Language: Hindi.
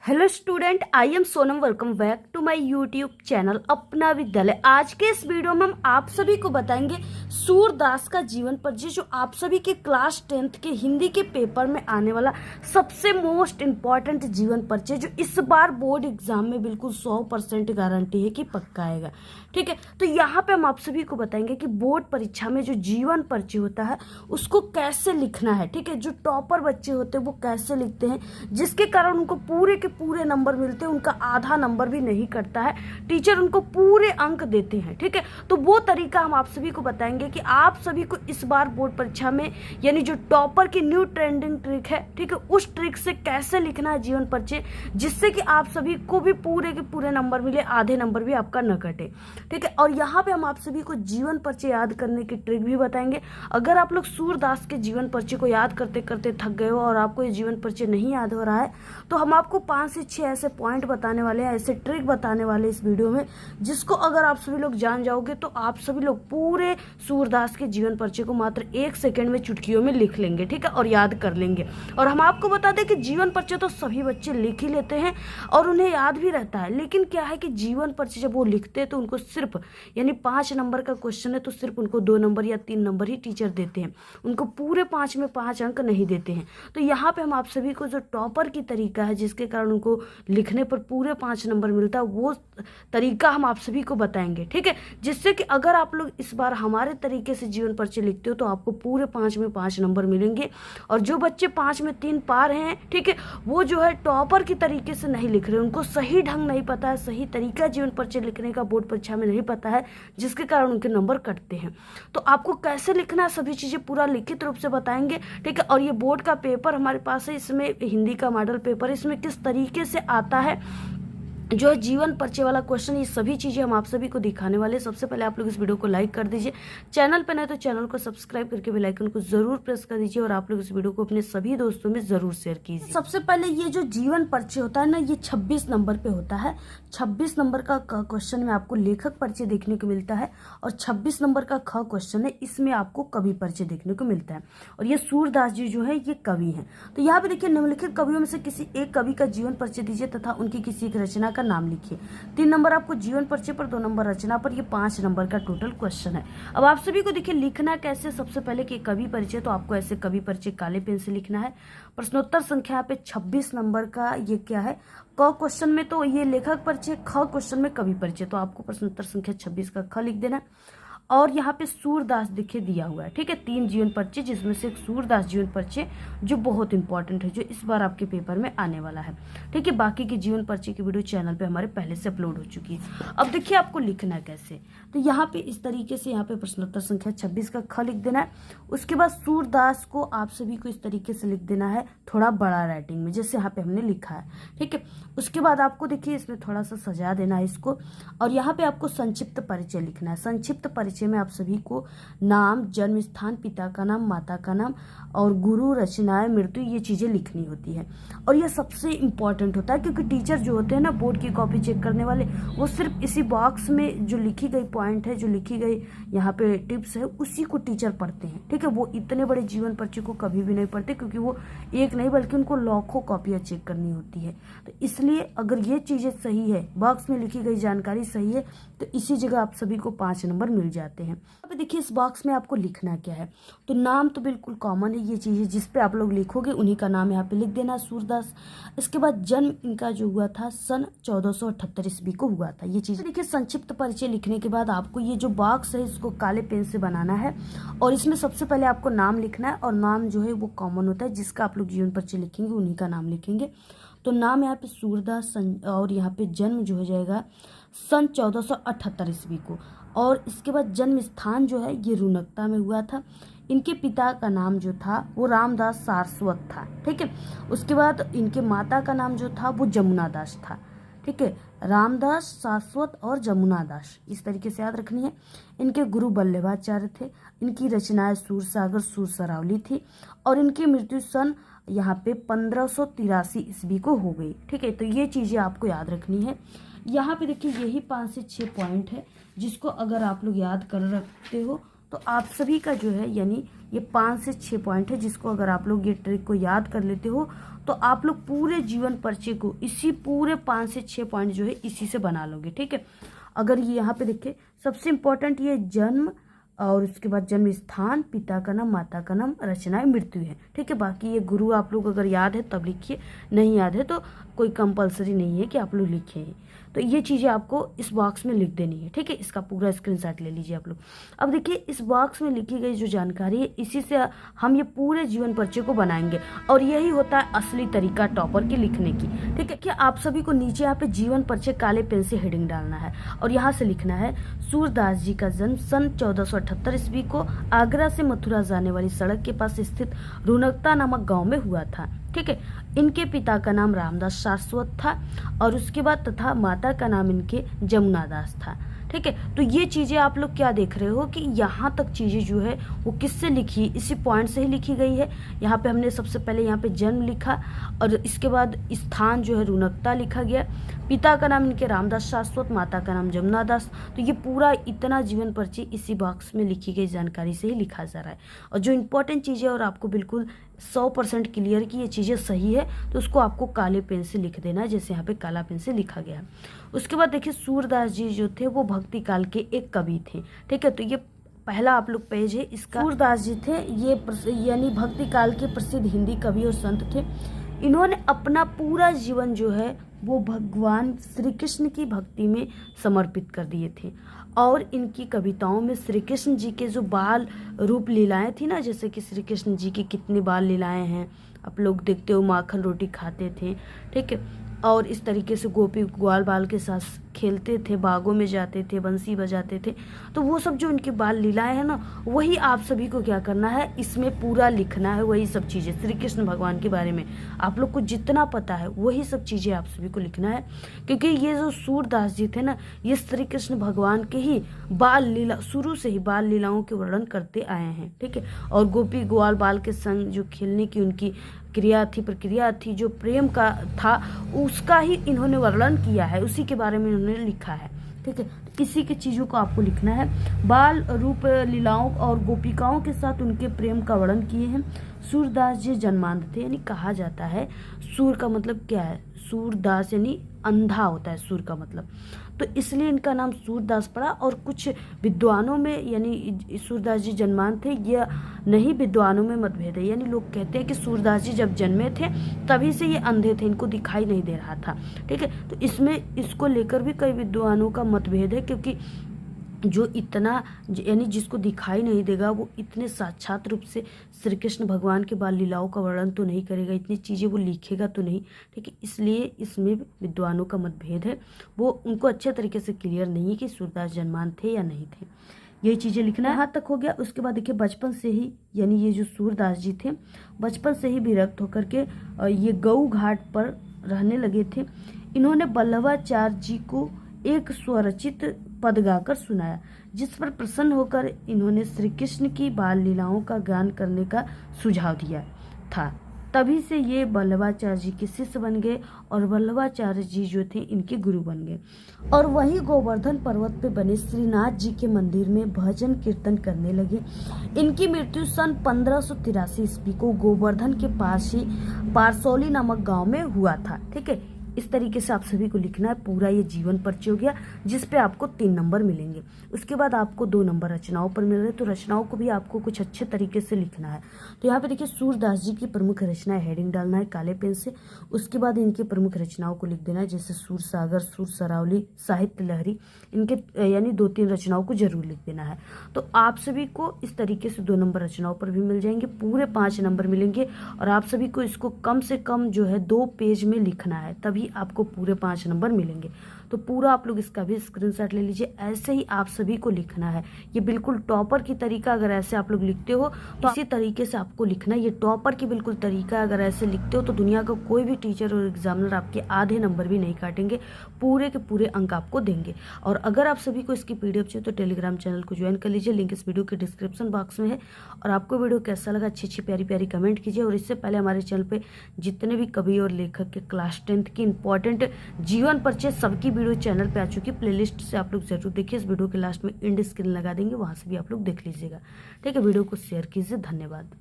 Hello student, I am Sonam. Welcome back to my YouTube channel Apna Vidyalaya. आज के इस वीडियो में हम आप सभी को बताएंगे सूरदास का जीवन परिचय, जो आप सभी के क्लास 10th के हिंदी के पेपर में आने वाला सबसे मोस्ट इम्पॉर्टेंट जीवन परिचय, जो इस बार बोर्ड एग्जाम में बिल्कुल 100% गारंटी है कि पक्का आएगा। ठीक है, तो यहाँ पे हम आप सभी को बताएंगे कि बोर्ड परीक्षा में जो जीवन परिचय होता है उसको कैसे लिखना है। ठीक है, जो टॉपर बच्चे होते हैं वो कैसे लिखते हैं, जिसके कारण उनको पूरे के पूरे नंबर मिलते हैं, उनका आधा नंबर भी नहीं कटता है, टीचर उनको पूरे अंक देते हैं। ठीक है, तो वो तरीका हम आप सभी को बताएंगे कि आप सभी को इस बार बोर्ड परीक्षा में, यानी जो टॉपर की न्यू ट्रेंडिंग ट्रिक है, ठीक है, उस ट्रिक से कैसे लिखना है जीवन परिचय, जिससे कि आप सभी को भी पूरे के पूरे नंबर मिले, आधे नंबर भी आपका न कटे। ठीक है, और यहाँ पे हम आप सभी को जीवन परिचय याद करने की ट्रिक भी बताएंगे। अगर आप लोग सूरदास के जीवन परिचय को याद करते करते थक गए हो और आपको ये जीवन परिचय नहीं याद हो रहा है, तो हम आपको 5 से 6 ऐसे पॉइंट बताने वाले हैं, ऐसे ट्रिक बताने वाले इस वीडियो में, जिसको अगर आप सभी लोग जान जाओगे तो आप सभी लोग पूरे सूरदास के जीवन परिचय को मात्र 1 सेकंड में चुटकियों में लिख लेंगे। ठीक है, और याद कर लेंगे। और हम आपको बता दें कि जीवन परिचय तो सभी बच्चे लिख ही लेते हैं और उन्हें याद भी रहता है, लेकिन क्या है कि जीवन परिचय जब वो लिखते हैं तो उनको सिर्फ, यानी 5 नंबर का क्वेश्चन है तो सिर्फ उनको 2 नंबर या 3 नंबर ही टीचर देते हैं, उनको पूरे 5 में 5 अंक नहीं देते हैं। तो यहाँ पे हम आप सभी को जो टॉपर की तरीका है, जिसके कारण उनको लिखने पर पूरे 5 नंबर मिलता है, वो तरीका हम आप सभी को बताएंगे। ठीक है, जिससे कि अगर आप लोग इस बार हमारे तरीके से जीवन परिचय लिखते हो तो आपको पूरे 5 में 5 नंबर मिलेंगे। और जो बच्चे 5 में 3 पा रहे हैं, ठीक है, वो जो है टॉपर की तरीके से नहीं लिख रहे, उनको सही ढंग नहीं पता है, सही तरीका जीवन परिचय लिखने का बोर्ड परीक्षा में नहीं पता है, जिसके कारण उनके नंबर कटते हैं। तो आपको कैसे लिखना है सभी चीजें पूरा लिखित रूप से बताएंगे। ठीक है, और ये बोर्ड का पेपर हमारे पास है, इसमें हिंदी का मॉडल पेपर है, इसमें किस तरीके से आता है जो है जीवन परिचय वाला क्वेश्चन, ये सभी चीजें हम आप सभी को दिखाने वाले हैं। सबसे पहले आप लोग इस वीडियो को लाइक कर दीजिए, चैनल पर नए तो चैनल को सब्सक्राइब करके बेल आइकन को जरूर प्रेस कर दीजिए, और आप लोग इस वीडियो को अपने सभी दोस्तों में जरूर शेयर कीजिए। सबसे पहले ये जो जीवन परिचय होता है ना, ये 26 नंबर पे होता है। 26 नंबर का क्वेश्चन में आपको लेखक परिचय देखने को मिलता है, और 26 नंबर का ख क्वेश्चन है, इसमें आपको कवि परिचय देखने को मिलता है। और ये सूरदास जी जो है ये कवि है। तो यहाँ पे देखिए, निम्नलिखित कवियों में से किसी एक कवि का जीवन परिचय दीजिए तथा उनकी किसी एक रचना का नाम लिखिए। 3 नंबर आपको जीवन परिचय पर, 2 नंबर रचना पर, ये 5 नंबर का टोटल क्वेश्चन है। अब आप सभी को देखिए लिखना कैसे। सबसे पहले कि कवि परिचय, तो आपको ऐसे कवि परिचय काले पेन से लिखना है। प्रश्नोत्तर संख्या पे 26 नंबर का ये क्या है, क क्वेश्चन में तो ये लेखक परिचय, ख क्वेश्चन में कवि परिचय, तो आपको प्रश्नोत्तर संख्या 26 का ख लिख देना है। और यहाँ पे सूरदास देखिए दिया हुआ है। ठीक है, 3 जीवन परिचय, जिसमें से एक सूरदास जीवन परिचय जो बहुत इंपॉर्टेंट है, जो इस बार आपके पेपर में आने वाला है। ठीक है, बाकी के जीवन परिचय की वीडियो चैनल पे हमारे पहले से अपलोड हो चुकी है। अब देखिए आपको लिखना है कैसे। तो यहाँ पे इस तरीके से, यहाँ पे प्रश्नोत्तर संख्या 26 का ख लिख देना है। उसके बाद सूरदास को आप सभी को इस तरीके से लिख देना है, थोड़ा बड़ा राइटिंग में, जैसे यहाँ पे हमने लिखा है। ठीक है, उसके बाद आपको देखिए इसमें थोड़ा सा सजा देना है इसको, और यहाँ पे आपको संक्षिप्त परिचय लिखना है। संक्षिप्त परिचय में आप सभी को नाम, जन्म स्थान, पिता का नाम, माता का नाम, और गुरु, रचनाएं, मृत्यु, ये चीजें लिखनी होती है। और ये सबसे इंपॉर्टेंट होता है, क्योंकि टीचर जो होते हैं ना, बोर्ड की कॉपी चेक करने वाले, वो सिर्फ इसी बॉक्स में जो लिखी गई पॉइंट है, जो लिखी गई यहाँ पे टिप्स है, उसी को टीचर पढ़ते हैं। ठीक है, वो इतने बड़े जीवन परिचय को कभी भी नहीं पढ़ते, क्योंकि वो एक नहीं बल्कि उनको लाखों कॉपियां चेक करनी होती है। तो इसलिए अगर ये चीजें सही है, बॉक्स में लिखी गई जानकारी सही है, तो इसी जगह आप सभी को 5 नंबर मिल जाते हैं। अब देखिए इस बॉक्स में आपको लिखना क्या है। तो नाम तो बिल्कुल कॉमन है, ये चीजें जिस पे आप लोग लिखोगे उन्हीं का नाम यहाँ पे लिख देना, सूरदास। इसके बाद जन्म इनका जो हुआ था सन 1478 ईस्वी को हुआ था, ये चीज। देखिए संक्षिप्त परिचय लिखने के बाद आपको ये जो बॉक्स है इसको काले पेन से बनाना है, और इसमें सबसे पहले आपको नाम लिखना है, और नाम जो है वो कॉमन होता है, जिसका आप लोग जीवन परिचय लिखेंगे उन्हीं का नाम लिखेंगे। तो नाम यहाँ पे सूरदास, और यहाँ पे जन्म जो हो जाएगा सन 1478 ईस्वी को, और इसके बाद जन्म स्थान जो है ये रुनकता में हुआ था। इनके पिता का नाम जो था वो रामदास सारस्वत था। ठीक है, उसके बाद इनके माता का नाम जो था वो जमुना दास था। ठीक है, रामदास, सारस्वत और जमुना दास, इस तरीके से याद रखनी है। इनके गुरु वल्लभाचार्य थे। इनकी रचनाएं सूरसागर, सूरसरावली थी, और इनकी मृत्यु सन यहाँ पे 1583 ईस्वी को हो गई। ठीक है, तो ये चीजें आपको याद रखनी है। यहाँ पे देखिए यही 5 से 6 पॉइंट है, जिसको अगर आप लोग याद कर रखते हो तो आप सभी का जो है यानी ये 5 से 6 पॉइंट है, जिसको अगर आप लोग ये ट्रिक को याद कर लेते हो तो आप लोग पूरे जीवन परिचय को इसी पूरे 5 से 6 पॉइंट जो है इसी से बना लोगे। ठीक है, अगर ये यहाँ पे देखिए सबसे इम्पोर्टेंट ये जन्म और उसके बाद जन्म स्थान, पिता का नाम, माता का नाम, रचनाएं, मृत्यु है। ठीक है, बाकी ये गुरु आप लोग अगर याद है तब लिखिए, नहीं याद है तो कोई कंपलसरी नहीं है कि आप लोग लिखें। तो ये चीज़ें आपको इस बॉक्स में लिख देनी है। ठीक है, इसका पूरा स्क्रीनशॉट ले लीजिए आप लोग। अब देखिए इस बॉक्स में लिखी गई जो जानकारी है इसी से हम ये पूरे जीवन परिचय को बनाएंगे और यही होता है असली तरीका टॉपर के लिखने की। ठीक है, कि आप सभी को नीचे यहाँ पे जीवन परिचय काले पेन से हेडिंग डालना है और यहाँ से लिखना है सूरदास जी का जन्म सन 1478 ईस्वी को आगरा से मथुरा जाने वाली सड़क के पास स्थित रुनकता नामक गाँव में हुआ था। ठीक है, इनके पिता का नाम रामदास सारस्वत था और उसके बाद तथा माता का नाम इनके जमुना दास था। ठीक है, तो ये चीज़ें आप लोग क्या देख रहे हो कि यहाँ तक चीज़ें जो है वो किससे लिखी, इसी पॉइंट से ही लिखी गई है। यहाँ पे हमने सबसे पहले यहाँ पे जन्म लिखा और इसके बाद स्थान जो है रुनकता लिखा गया, पिता का नाम इनके रामदास शाश्वत, माता का नाम जमुना दास। तो ये पूरा इतना जीवन परिचय इसी बॉक्स में लिखी गई जानकारी से ही लिखा जा रहा है। और जो इम्पोर्टेंट चीज़ें और आपको बिल्कुल 100% क्लियर कि ये चीज़ें सही है तो उसको आपको काले पेन से लिख देना है, जैसे यहाँ पे काला पेन से लिखा गया है। उसके बाद देखिए सूरदास जी जो थे वो भक्ति काल के एक कवि थे। ठीक है, तो ये पहला आप लोग पेज है इसका। सूरदास जी थे ये यानी भक्ति काल के प्रसिद्ध हिंदी कवि और संत थे। इन्होंने अपना पूरा जीवन जो है वो भगवान श्री कृष्ण की भक्ति में समर्पित कर दिए थे और इनकी कविताओं में श्री कृष्ण जी के जो बाल रूप लीलाएं थी ना, जैसे कि श्री कृष्ण जी की कितनी बाल लीलाएं हैं आप लोग देखते हो, माखन रोटी खाते थे। ठीक है, और इस तरीके से गोपी ग्वाल बाल के साथ खेलते थे, बागों में जाते थे, बंसी बजाते थे। तो वो सब जो इनकी बाल लीलाएं हैं ना, वही आप सभी को क्या करना है इसमें पूरा लिखना है। वही सब चीज़ें श्री कृष्ण भगवान के बारे में आप लोग को जितना पता है वही सब चीज़ें आप सभी को लिखना है, क्योंकि ये जो सूरदास जी थे ना ये श्री कृष्ण भगवान के ही बाल लीला शुरू से ही बाल लीलाओं के वर्णन करते आए हैं। ठीक है, और गोपी ग्वाल बाल के संग जो खेलने की उनकी क्रिया थी, प्रक्रिया थी, जो प्रेम का था उसका ही इन्होंने वर्णन किया है, उसी के बारे में इन्होंने लिखा है। ठीक है, इसी के चीज़ों को आपको लिखना है। बाल रूप लीलाओं और गोपिकाओं के साथ उनके प्रेम का वर्णन किए हैं। सूरदास जी जन्मांध थे, यानी कहा जाता है सूर का मतलब क्या है, सूरदास यानी अंधा होता है सूर का मतलब, तो इसलिए इनका नाम सूरदास पड़ा। और कुछ विद्वानों में यानी सूरदास जी जन्मान थे या नहीं, विद्वानों में मतभेद है। यानी लोग कहते हैं कि सूरदास जी जब जन्मे थे तभी से ये अंधे थे, इनको दिखाई नहीं दे रहा था। ठीक है, तो इसमें इसको लेकर भी कई विद्वानों का मतभेद है, क्योंकि जो इतना यानी जिसको दिखाई नहीं देगा वो इतने साक्षात रूप से श्री कृष्ण भगवान के बाल लीलाओं का वर्णन तो नहीं करेगा, इतनी चीज़ें वो लिखेगा तो नहीं। ठीक है, इसलिए इसमें विद्वानों का मतभेद है, वो उनको अच्छे तरीके से क्लियर नहीं है कि सूरदास जन्मान थे या नहीं थे। यही चीज़ें लिखना यहाँ तक हो गया। उसके बाद देखिए बचपन से ही यानी ये जो सूरदास जी थे बचपन से ही विरक्त होकर के ये गऊ घाट पर रहने लगे थे। इन्होंने बल्लभाचार्य जी को एक स्वरचित पद गाकर सुनाया, जिस पर प्रसन्न होकर इन्होंने श्री कृष्ण की बाल लीलाओं का गान करने का सुझाव दिया था। तभी से ये बल्लभाचार्य जी के शिष्य बन गए और बल्लभाचार्य जी जो थे इनके गुरु बन गए। और वहीं गोवर्धन पर्वत पे बने श्रीनाथ जी के मंदिर में भजन कीर्तन करने लगे। इनकी मृत्यु सन 1583 ईस्वी को गोवर्धन के पास ही पारसौली नामक गांव में हुआ था। ठीक है, इस तरीके से आप सभी को लिखना है। पूरा ये जीवन परिचय हो गया, जिस पे आपको 3 नंबर मिलेंगे। उसके बाद आपको 2 नंबर रचनाओं पर मिल रहे, तो रचनाओं को भी आपको कुछ अच्छे तरीके से लिखना है। तो यहाँ पे देखिए सूरदास जी की प्रमुख रचनाएं हेडिंग डालना है काले पेन से। उसके बाद इनके प्रमुख रचनाओं को लिख देना है, जैसे सूर सागर, सूर सरावली, साहित्य लहरी, इनके यानी 2-3 रचनाओं को जरूर लिख देना है। तो आप सभी को इस तरीके से 2 नंबर रचनाओं पर भी मिल जाएंगे, पूरे 5 नंबर मिलेंगे। और आप सभी को इसको कम से कम जो है 2 पेज में लिखना है, तभी आपको पूरे 5 नंबर मिलेंगे। तो पूरा आप लोग इसका भी स्क्रीनशॉट ले लीजिए। ऐसे ही आप सभी को लिखना है, ये बिल्कुल टॉपर की तरीका। अगर ऐसे आप लोग लिखते हो तो इसी तरीके से आपको लिखना है, ये टॉपर की बिल्कुल तरीका। अगर ऐसे लिखते हो तो दुनिया का कोई भी टीचर और एग्जामिनर आपके आधे नंबर भी नहीं काटेंगे, पूरे के पूरे अंक आपको देंगे। और अगर आप सभी को इसकी PDF चाहिए तो टेलीग्राम चैनल को ज्वाइन कर लीजिए, लिंक इस वीडियो के डिस्क्रिप्शन बॉक्स में है। और आपको वीडियो कैसा लगा अच्छी अच्छी प्यारी प्यारी कमेंट कीजिए। और इससे पहले हमारे चैनल पर जितने भी कवि और लेखक के क्लास 10th की इंपॉर्टेंट जीवन परिचय सबकी वीडियो चैनल पे आ चुकी है। प्लेलिस्ट से आप लोग जरूर देखिए। इस वीडियो के लास्ट में एंड स्क्रीन लगा देंगे, वहाँ से भी आप लोग देख लीजिएगा। ठीक है, वीडियो को शेयर कीजिए। धन्यवाद।